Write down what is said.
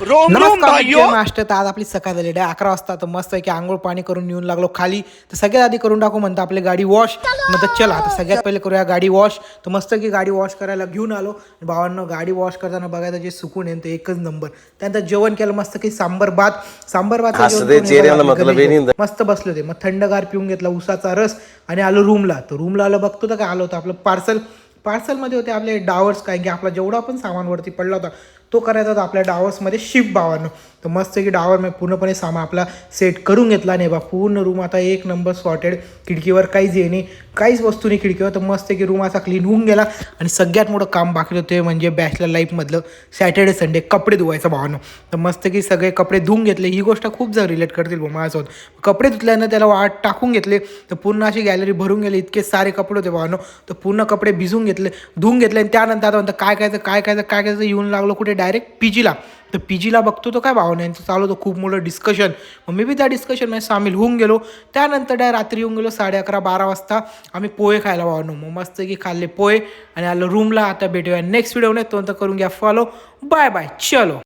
नमस्कार मास्टर. तर आज आपली सकाळ झाली 11 वाजता. तर मस्त आहे की आंघोळ पाणी करून येऊन लागलो खाली. तर सगळ्यात आधी करून टाकू म्हणतो आपली गाडी वॉश. म्हणतात चला आता सगळ्यात पहिले करूया गाडी वॉश. तर मस्त की गाडी वॉश करायला घेऊन आलो. भावांनो गाडी वॉश करताना बघायचं जे सुकून आहे ते एकच नंबर. त्यानंतर जेवण केलं मस्त की सांबर भात मस्त बसलो ते. मग थंडगार पिऊन घेतला उसाचा रस आणि आलो रूमला. तर रूमला आलो बघतो तर काय आलं होतं आपलं पार्सलमध्ये होते आपले डावर्स. काय की आपला जेवढा पण सामान वरती पडला होता तो करायचा होता आपल्या डावर्समध्ये शिफ्ट भावानं. तर मस्त की डावर मी पूर्णपणे सामान आपला सेट करून घेतला. नाही बा पूर्ण रूम आता एक नंबर सॉर्टेड. खिडकीवर काहीच ये नाही, काहीच वस्तू नाही खिडकीवर. तर मस्त की रूम असा क्लीन होऊन गेला. आणि सगळ्यात मोठं काम बाकी होते म्हणजे बॅचलर लाईफमधलं सॅटर्डे संडे कपडे धुवायचं भावानं. तर मस्त की सगळे कपडे धुवून घेतले. ही गोष्ट खूप जण रिलेट करतील माझ्यासोबत. कपडे धुतल्यानं त्याला वाट टाकून घेतले. तर पूर्ण अशी गॅलरी भरून गेली. इतके सारे कपडे होते भावानं. तर पूर्ण कपडे भिजून घेतले, धुवून घेतले. आणि त्यानंतर आता म्हणतं काय करायचं येऊन लागलो कुठे डायरेक्ट पीजीला. तर पीजीला बघतो तो काय भावना यांचं चालू होतं खूप मोठं डिस्कशन. मग मी बी त्या डिस्कशनमध्ये सामील होऊन गेलो. त्यानंतर रात्री येऊन गेलो 11:30-12 वाजता आम्ही पोहे खायला भावनो. मग मस्त की खाल्ले पोहे आणि आलो रूमला. आता भेटूया नेक्स्ट व्हिडिओ. नाही तो करून घ्या फॉलो. बाय बाय चलो.